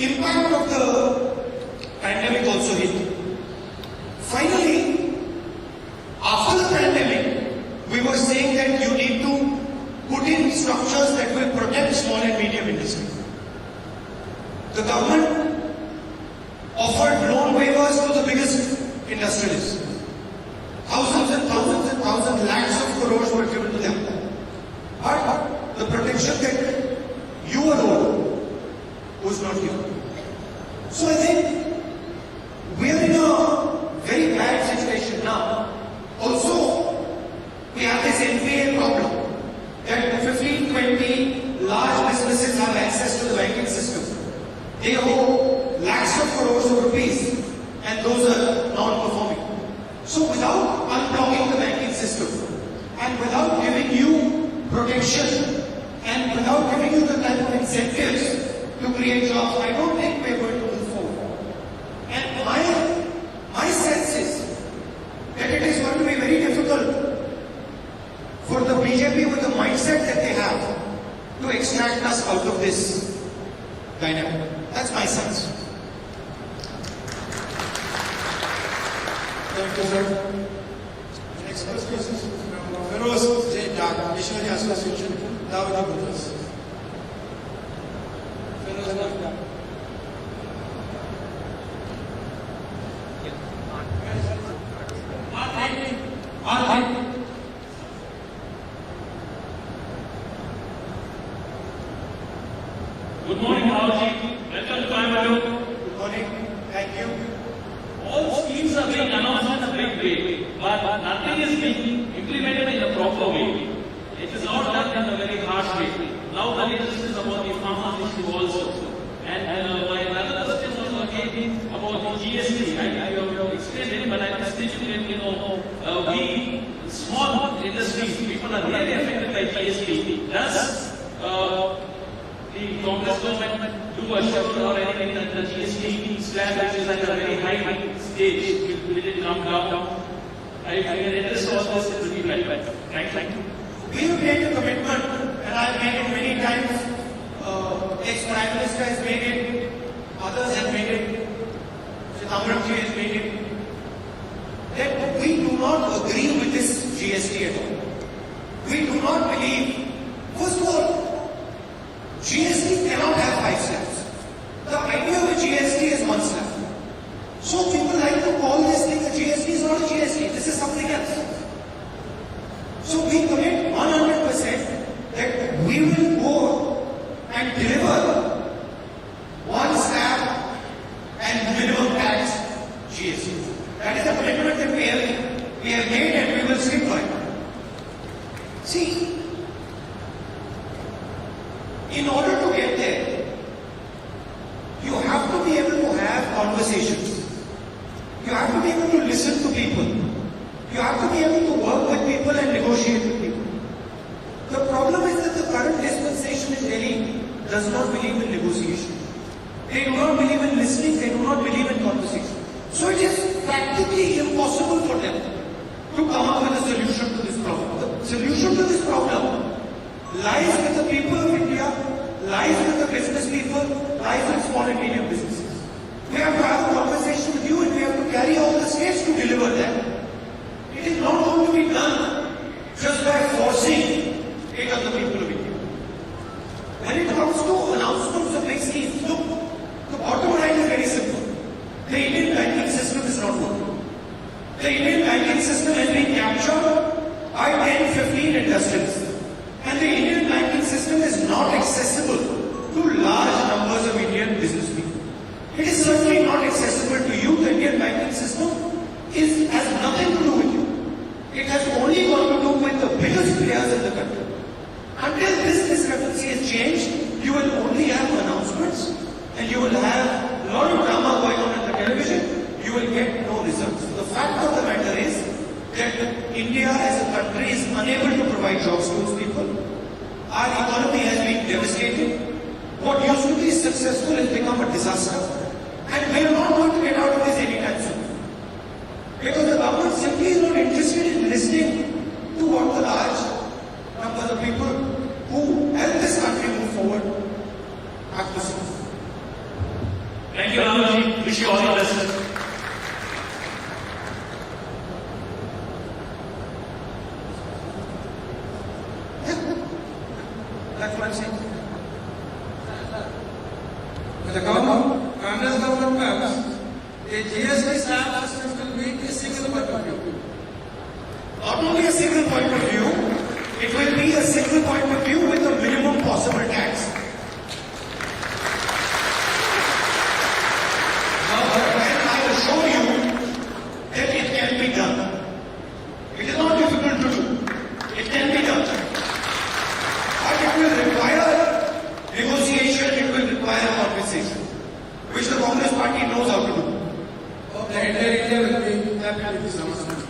impact of the pandemic also hit. Finally, after the pandemic, we were saying that you need to put in structures that will protect small and medium industry. The government offered loan waivers to the biggest industrialists. Thousands and thousands and thousands, lakhs of crores were given to them. But the protection that you alone was not given. So I think we are in a very bad situation now. Also, we have this NPA problem that 15-20 large businesses have access to the banking system. They owe lakhs of crores of rupees and those are non-performing. So without unblocking the banking system and without giving you protection and without giving you the type of incentives to create jobs, I don't think we are going to move forward. And my sense is that it is going to be very difficult for the BJP with the mindset that they have to extract us out of this dynamic. That's my sense. Thank you, sir. Next question is from Feroz J. Dak, Missionary Association, Davadi Brothers. Feroz Dak. Good morning, Raoji. Welcome to Coimbatore. Good morning. Thank you. All schemes are being announced in a big way, but nothing is being implemented in a proper way. It is not done in a very harsh way. Now the latest is about the farmers issue also. And my another question was again about the GST. I have explained it, but I must still we small industries, people are really affected by GST. Does the Congress government do a shift or anything that the GST slab, which is at a very high stage, will it come down? I address all this, it will be better. Thank you. We have made a commitment, and I have made it many times. Ex-Prime Minister has made it, others have made it, Sitamarji has made it, that we do not agree with this GST at all. We do not believe, first of all, GST cannot have 5 slabs. The idea of a GST is 1 slab. So people like to call this thing a GST is not a GST, this is something else. So we commit 100% that we will go and deliver 1 slab and minimum tax GST. That is a commitment that we have made and we will stick by it. See, in order to get there, you have to be able to have conversations. You have to be able to listen to people. You have to be able to work with people and negotiate with people. The problem is that the current dispensation in Delhi does not believe in negotiation. They do not believe in listening, they do not believe in conversation. So it is practically impossible for them to come up with a solution to this problem. The solution to this problem lies with the people of India, lies with the business people, lies with small and medium businesses. We have to have a conversation with you and we have to carry all the states to deliver that. It is not going to be done just by forcing it on the people of India. When it comes to announcements of big schemes, look, the bottom line is very simple. The Indian banking system is not working. The Indian banking system has been captured by 10, 15 industries. And the Indian banking system is not accessible to large numbers of Indian business people. It is certainly not accessible to you. The Indian banking system has nothing to do with you. It has only got to do with the biggest players in the country. Until this discrepancy is changed, you will only have announcements and you will have a lot of drama going on in the television. You will get no results. The fact of the matter is that India as a country is unable to provide jobs to its people. Our economy has been devastated. What used to be successful has become a disaster. And we are not going to get out of this anytime soon. Because the government simply is not interested in listening to what the large numbers of people who help this country move forward have to say. Thank you, Ramaji. Wish you all the best. That's what I'm saying. When the government, Congress government comes, the GST slab system will be a single point of view. Not only a single point of view, it will be a single point of view with the minimum possible tax. And I assure you that it can be done. It is not difficult to do. It can be done. But it will require negotiation, it will require conversation, which the Congress party knows how to do. The entire India will be happy with this announcement.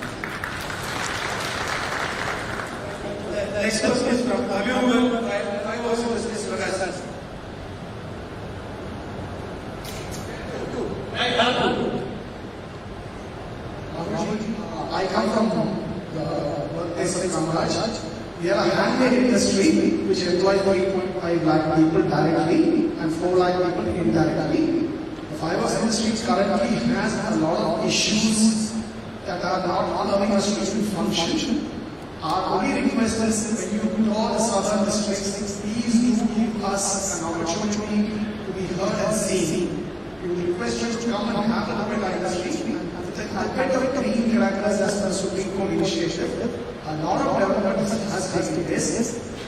The next question is from Abhimanyu. I was in this case, I come from the birthplace of Kamaraj. We are a handmade industry which employs 3.5 lakh people directly and 4 lakh people indirectly. The fibers industry currently has a lot of issues that are not allowing us to function. Our only request is when you call the southern districts, please do give us an opportunity to be heard and seen. We would request you to come and have a look at our industry. With a bit of green crackers as per Supreme Court initiative, a lot of development has taken place.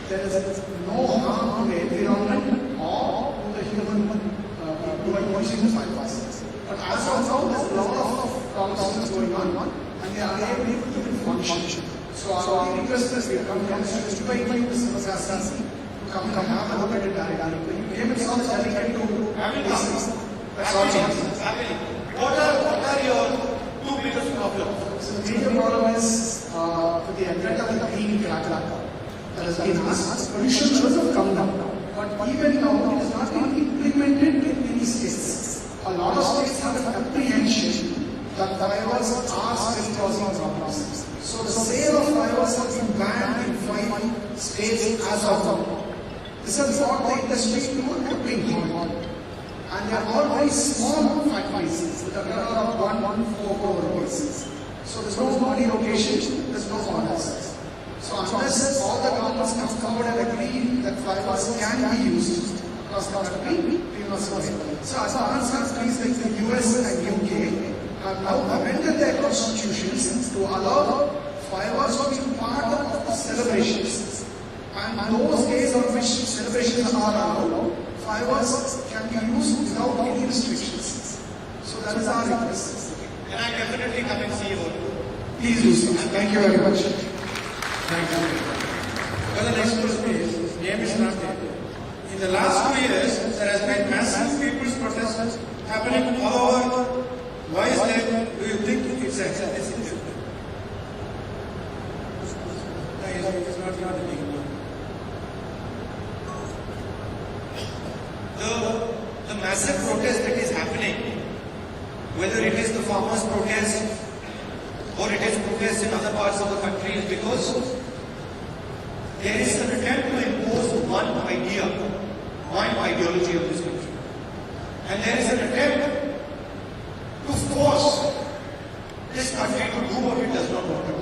There is no harm to the environment or to the human who are using the fibers. But as of now, there's a lot of conversations going on and they are able to even function. So our only request is we come to invite you, Mr. Masasi, to come and have a look at it directly. You came and saw the delegate to that's all. What are your two biggest problems? So the major problem is with the advent of the green cracker that has been asked, pollution levels have come down. But even now, it has not been implemented in many states. A lot of states have an apprehension that fibers are still causing problems. So the sale of fibers has been banned in 5 states as of now. This has brought the industry to a tipping point. And they are all very small factories with a turnover of 114 crore rupees. So there's no money location, there's no orders. So unless all the governments come forward and agree that fibers can be used across the country, we must wait. So as advanced countries like the US and UK have now amended their constitutions to allow fibers to be part of the celebrations. And those days on which celebrations are allowed, fibers can be used without any restrictions. So that is our request. And I definitely come and see you all. Please do so. Thank you very much. Thank you. Well, the next question is, name is not there. In the last 2 years, there has been massive people's protests happening all over. Why is that? Do you think it's excessive? No, it's not the big one. The massive protest that is happening, whether it is the farmers' protest or it is protest in other parts of the country, is because there is an attempt to impose one idea, one ideology of this country. And there is an attempt to force this country to do what it does not want to do.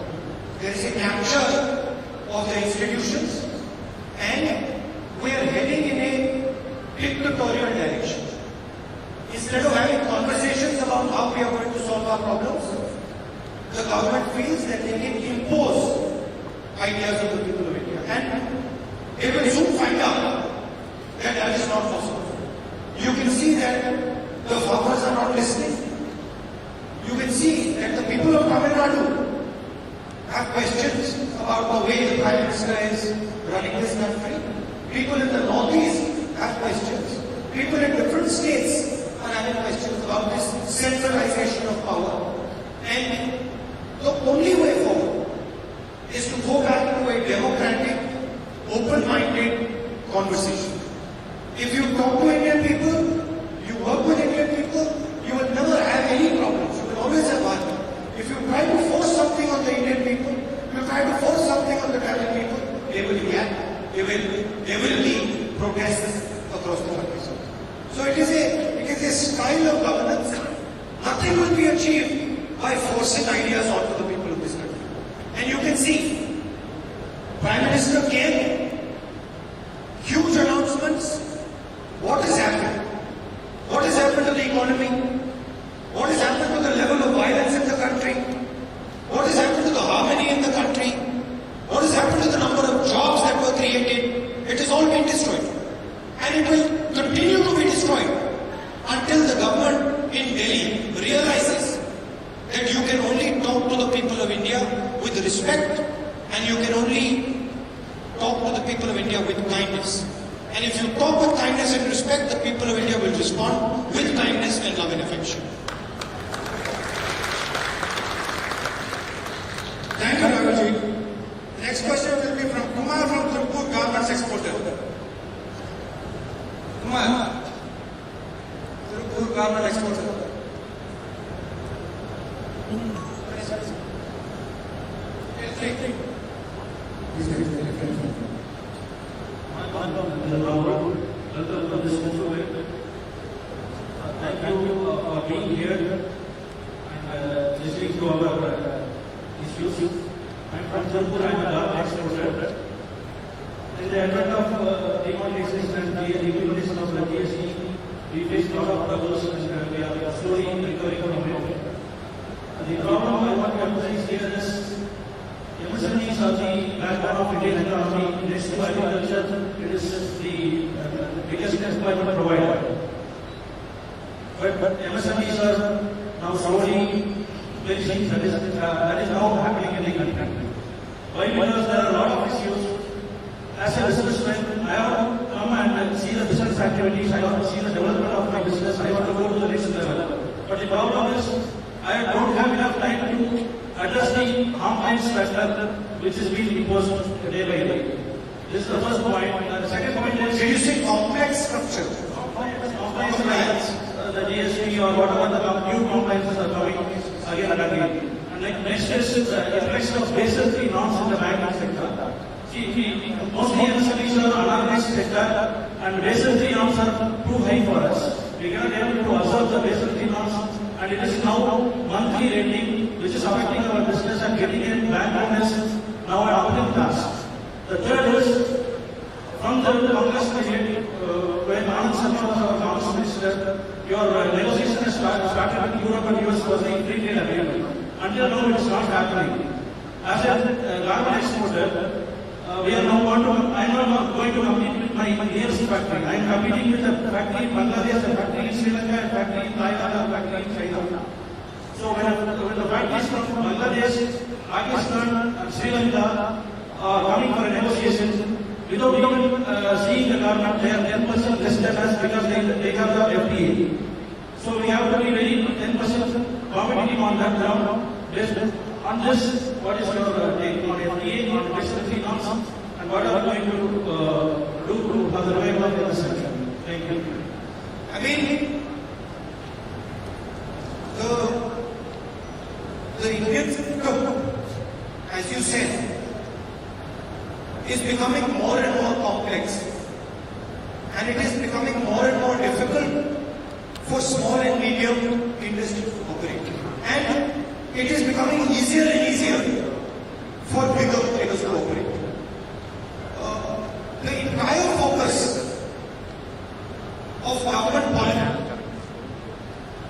There is a capture of the institutions and we are heading in a dictatorial direction. Instead of having conversations about how we are going to solve our problems, the government feels that they can impose ideas of the people of India. And they will soon find out that that is not possible. You can see that the farmers are not listening. You can see that the people of Tamil Nadu have questions about the way the Prime Minister is running this country. People in the Northeast have questions. People in different states are having questions about this centralization of power. And the only way forward is to go back to a democratic, open-minded conversation. If you talk to Indian people, you work with Indian people, you will never have any problems. You will always have harmony. If you try to force something on the Indian people, you try to force something on the Tamil people, they will react. There will be protests across the country. So it is a style of governance, nothing will be achieved by forcing ideas onto the people of this country. And you can see, Prime Minister came, huge announcements. What has happened? What has happened to the economy? What has happened to the level of violence in the country? What has happened to the harmony in the country? What has happened to the number of jobs that were created? It has all been destroyed. And it will continue to be destroyed until the government in Delhi realizes that you can only talk to the people of India with respect, and you can only talk to the people of India with kindness. And if you talk with kindness and respect, the people of India will respond with kindness and love and affection. Thank you, Rahulji. Next question will be from Kumar from Tirupur Garments Exporter. Kumar, Tirupur Garment Exporter. Welcome to this festival. Thank you for being here and listening to our issues. I'm from Tirupur, I'm a garment exporter. In the advent of demonetization and the implementation of the GST, we face a lot of troubles and we are slowly recovering from it. The problem I want to emphasize here is MSMEs are the backbone of Indian economy. Next to agriculture, it is the biggest employment provider. But MSMEs are now slowly perishing. That is now happening in the country. Why? Because there are a lot of issues. As a businessman, I want to come and see the business activities. I want to see the development of my business. I want to go to the next level. But the problem is, I don't have enough time to address the compliance factor which is being imposed day by day. This is the first point. The second point is, Did you say complex structure? compliance like the GST or whatever the new compliances are coming again and again. And next is the effects of Basel III norms in the banking sector. See, mostly MSMEs are unorganized sector and Basel III norms are too high for us. We cannot able to observe the Basel III norms, and it is now monthly rating which is affecting our business and getting in bank loans now an uphill task. The third is from the Congress budget when Anand Sharma was our Commerce Minister, your negotiation has started with Europe and US for the free trade agreement. Until now it is not happening. As a garment exporter, we are now I am not going to compete with my nearest factory. I am competing with a factory in Bangladesh, a factory in Sri Lanka, a factory in Thailand, a factory in China. So when the factories from Bangladesh, Pakistan and Sri Lanka are coming for a negotiation, without even seeing the garment, they are 10% less than us because they have the FTA. So we have to be very 10% competitive on that ground. Based on this, what is your take on FTA, on Basel norms, and what are we going to do for the revival of the sector? Thank you. I mean, the Indian system, as you said, is becoming more and more complex, and it is becoming more and more difficult for small and medium industry to operate. And it is becoming easier and easier for bigger players to operate. The entire focus of government policy,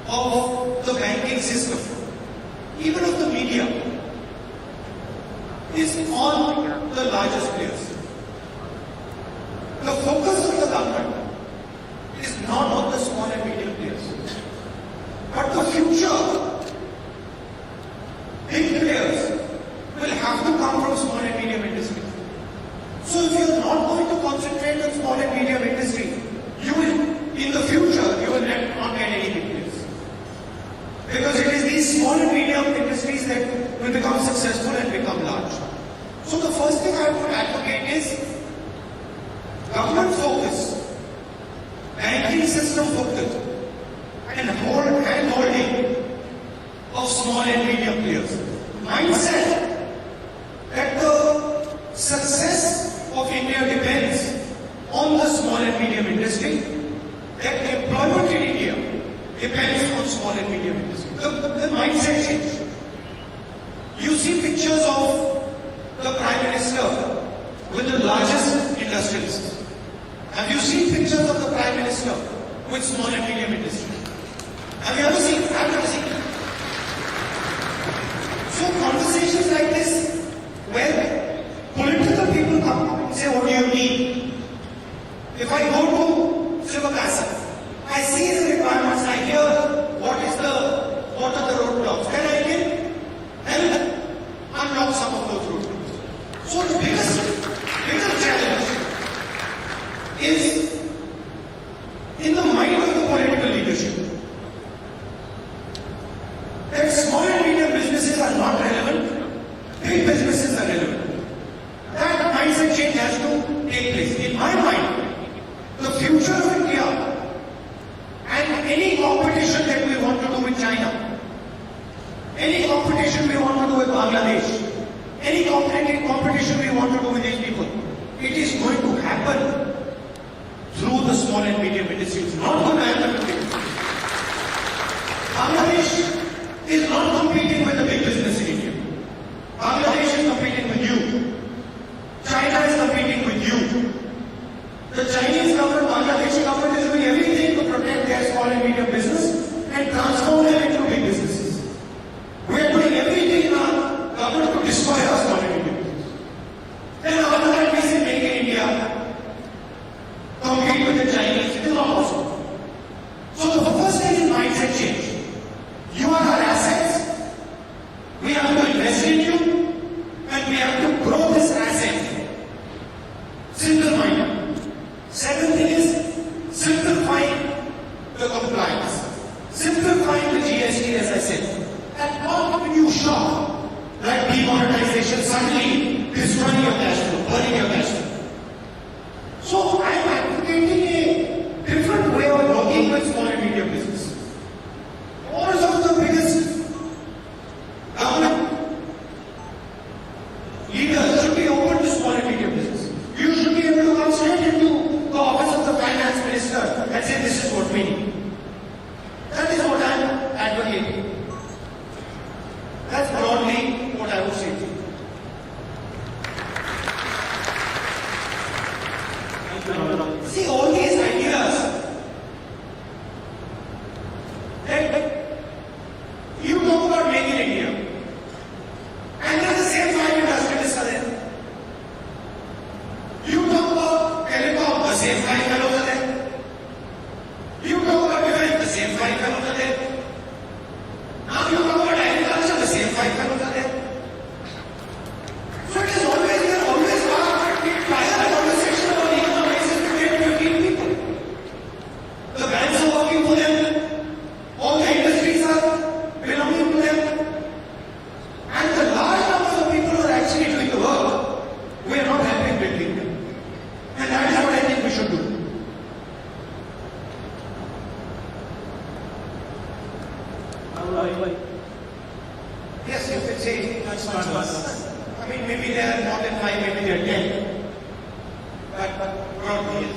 of the banking system, even of the media, is on the largest players. The focus of the government is not on the small and medium players, but the future big players will have to come from small and medium industry. So if you are not going to concentrate on small and medium industry, you will, in the future, you will not get any big players. Because it is these small and medium industries that will become successful and become large. So the first thing I would advocate is government focus, banking system focus, and hand-holding of small and medium players. Mindset that the success of India depends on the small and medium industry, that employment in India depends on small and medium industry. The mindset change. You see pictures of the Prime Minister with the largest industrialists. Have you seen pictures of the Prime Minister with small and medium industry? Have you ever seen? I've never seen. So conversations like this, where political people come and say, what do you need? If I go to Sivakasa, I see the requirements, I hear what are the roadblocks. Then I can help unlock some of those roadblocks. So the bigger challenge is in the mind of the political leadership. That small and medium businesses are not relevant, big businesses are relevant. That mindset change has to take place. In my mind, the future of India and any competition that we want to do with China, any competition we want to do with Bangladesh, any competition we want to do with these people, it is going to happen through the small and medium industry. It's not going to happen with big. Bangladesh is not competing with the big business in India. Bangladesh is competing with you. China is competing with you. The Chinese government, Bangladeshi government is doing everything to protect their small and medium business and transform them into big businesses. We are doing everything in our government to destroy our small and medium business. Then after that we say make in India, compete with the Chinese. It is not possible. So the first thing is mindset change. You are our assets. We have to invest in you and we have to grow this asset. Simple minded. Second thing is simplifying the compliance. Simplifying the GST, as I said. And not when you shock, like demonetization, suddenly destroying your cash flow, burning your cash flow. So I am advocating a different way of working with small and medium business. What are some of the biggest government leaders should be open to small and medium business? You should be able to come straight into the office of the finance minister and say this is what we need. That is what I am advocating. That's broadly what I would say to you. See, all these ideas that you talk about Make in India, and then the same five industrialists are there. You talk about telecom, the same five fellows are there. You talk about defense, the same five fellows are there. Now you talk about agriculture, the same five fellows are there. So it is always there, always hard to try a conversation about economics to get 15 people. The banks are working for them, all the industries are belonging to them, and the large numbers of people who are actually doing the work, we are not helping building them. And that is what I think we should do. Yes, you can say that's not us. I mean, maybe they are more than 5, maybe they are 10. But broadly,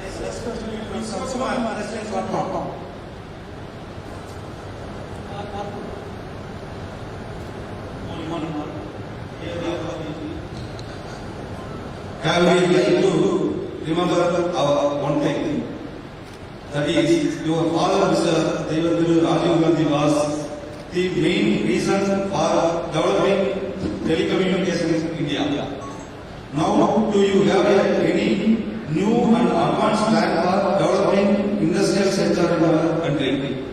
yes. Let's continue with some questions for Tom. Have we like to remember our one thing? That is, your father, Mr. Devendra Rajiv Gandhi, was the main reason for developing telecommunications in India. Now, do you have any new and advanced plan for developing industrial sector in our country?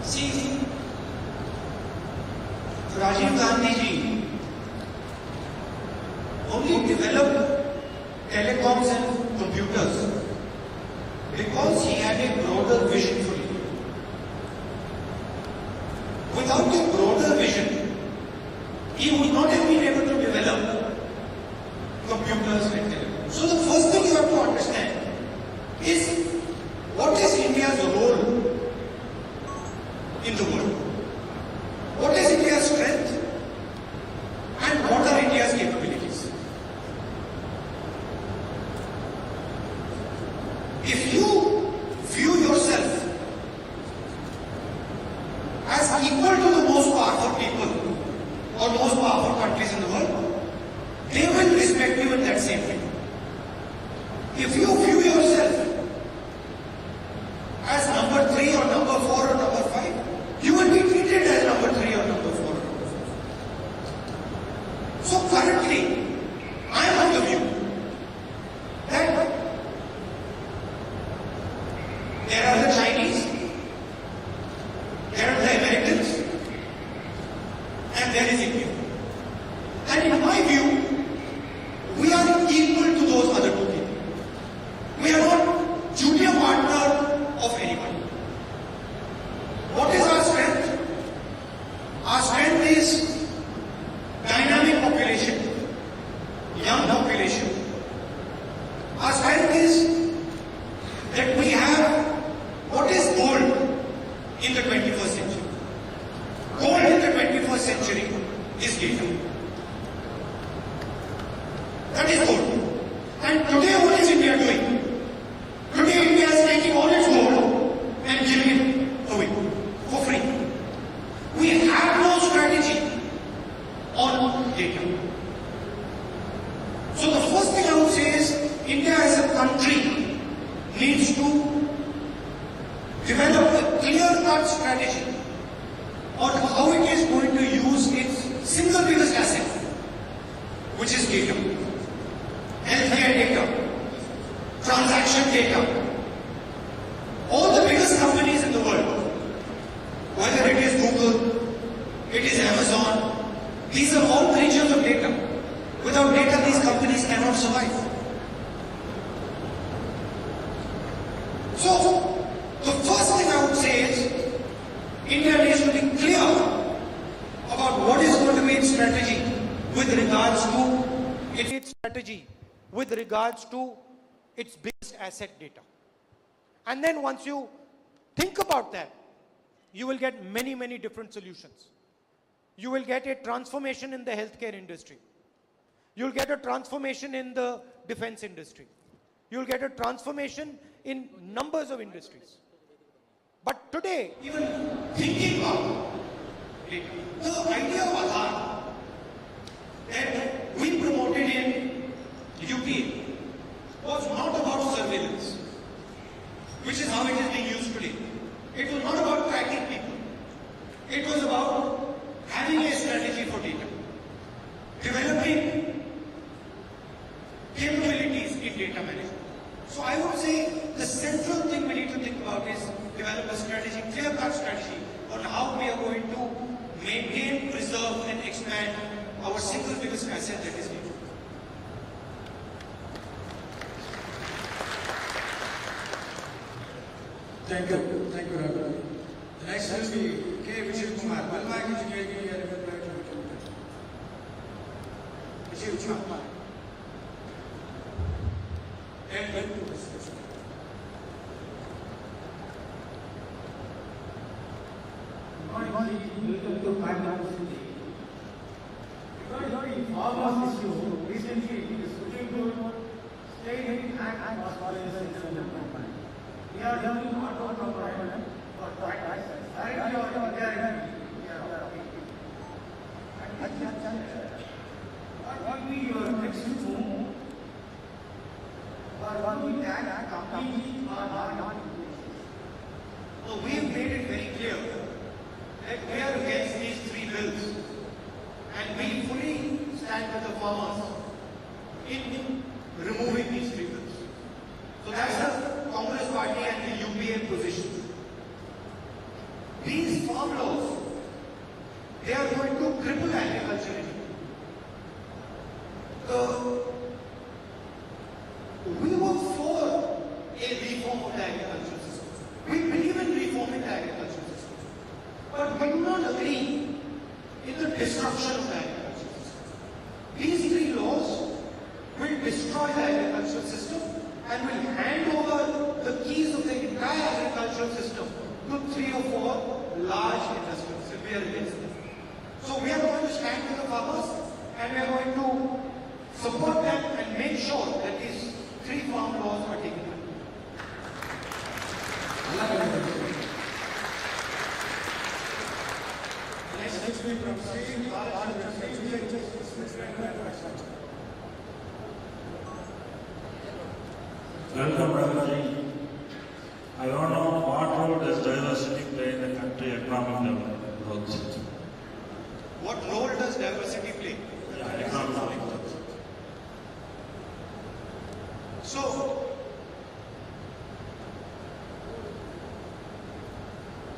See, Rajiv Gandhi ji only developed telecoms and computers because he had a broader vision for India. Without a broader vision, he would not have been able to develop computers and telecoms. So the first thing you have to understand is what is India's role in the world? What is India's strength? And what are India's capabilities? If you view yourself as equal to the most powerful people or most powerful countries in the world, they will respect you in that same way. If you view yourself as number 3 or number 4 or number 5, you will be treated as number 3 or number 4 or number 5. So currently, I am of the view that there are the Chinese, there are the Americans, and there is India. And in my view, we are equal to those other two people. We are not junior partner of anybody. What is our strength? Our strength is dynamic population, young population. Our strength is that we have what is gold in the 21st century. Gold in the 21st century is data. That is gold. And today what is India doing? Today India is taking all its gold and giving it away for free. We have no strategy on data. So the first thing I would say is India as a country needs to develop a clear-cut strategy on how it is going to use its single biggest asset, which is data. Healthcare data, transaction data. All the biggest companies in the world, whether it is Google, it is Amazon, these are all creatures of data. Without data, these companies cannot survive. So, the first thing I would say is, India needs to be clear about what is going to be its strategy with regards to its strategy, with regards to its biggest asset, data. And then once you think about that, you will get many, many different solutions. You will get a transformation in the healthcare industry. You'll get a transformation in the defense industry. You'll get a transformation in numbers of industries. But today, even thinking about data, the idea of Aadhaar that we promoted in UP was not about surveillance, which is how it is being used today. It was not about tracking people. It was about having a strategy for data, developing capabilities in data management. So I would say the central thing we need to think about is develop a strategy, clear-cut strategy on how we are going to maintain, preserve and expand our single biggest asset, that is data. Thank you, Rahul. The next will be K. Vijay Kumar. Vijay Kumar. And welcome to this session. Welcome to my university. Regarding the farmers issue, recently the Supreme Court State Act was passed in the company. We are doing auto component for tax. Directly or indirectly, we are okay. What will be your next move? Or what will tax completely or not? So we have made it very clear that we are against these three bills and we fully stand with the farmers in removing these three bills. So that's the Congress Party and the UPA position. These farm laws, they are going to cripple agriculture in India. We were for a reform of the agricultural system. We believe in reforming the agricultural system. But we do not agree in the destruction of the agricultural system. These three laws will destroy the agricultural system and will hand over the keys of the entire agricultural system to 3 or 4 large industries. We are against them. So we are going to stand with the farmers and we are going to support them and make sure that these three farm laws are taken up. actually from seeing our Welcome, Ramaji. I want to know what role does diversity play in the country economic development growth? What role does diversity play? Economic growth. So,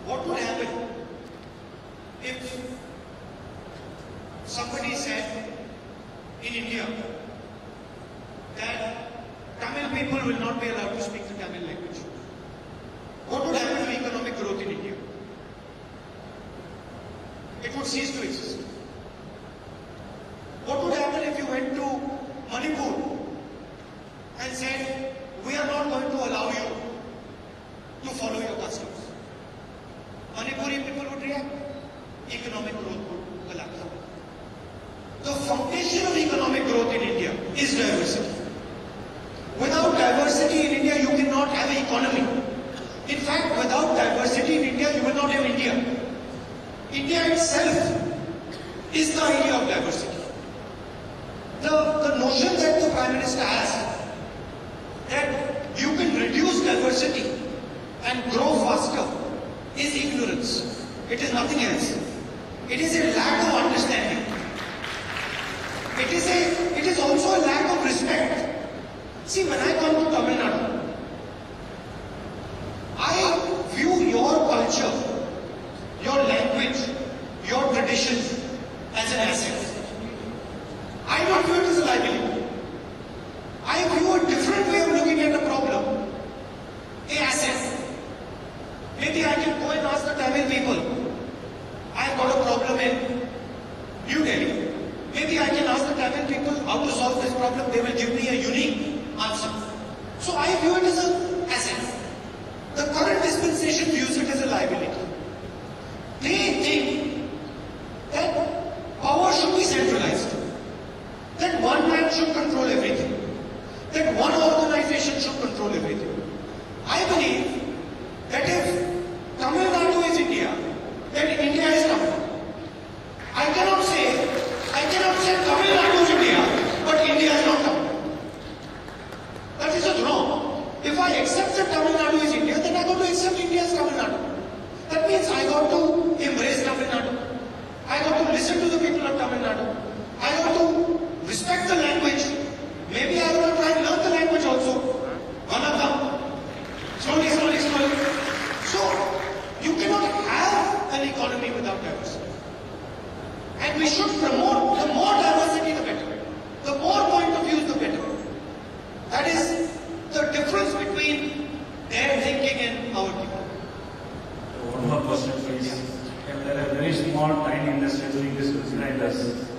what would happen if somebody said in India that Tamil people will not be allowed to speak the Tamil language? What would happen to economic growth in India? It would cease to exist. What would happen if you went to Manipur and said, we are not going to allow you to follow your customs? Manipuri people would react. Economic growth would collapse. The foundation of economic growth in India is diversity. Without diversity in India, you cannot have an economy. In fact, without diversity in India, you will not have India. India itself is the idea of diversity. The notion that the Prime Minister has that you can reduce diversity and grow faster is ignorance. It is nothing else. It is a lack of understanding. It is also a lack of respect. See, when I come to Tamil Nadu, I view your culture, your language, your traditions as an asset. I don't view it as a liability. I view a different way of looking at a problem, an asset. Maybe I can go and ask the Tamil people, I've got a problem in New Delhi. Maybe I can ask the Tamil people how to solve this problem. They will give me a unique answer. So I view it as an asset. The current dispensation views it as a liability. They think that power should be centralized, that one man should control everything, that one organization should control everything. I believe that if Tamil Nadu is India, then India is Tamil Nadu. I cannot say Tamil Nadu is India, but India is not Tamil Nadu. That is just wrong. If I accept that Tamil Nadu is India, then I got to accept India as Tamil Nadu. That means I got to embrace Tamil Nadu. I got to listen to the people of Tamil Nadu. I got to respect the language. Maybe I got to try and learn the language also. One of them. Slowly. So, you cannot have an economy without diversity. And we should promote, the more diversity the better. The more point of views the better. That is the difference between their thinking and our thinking. One more question, please. If there are very small, tiny industries doing this behind us,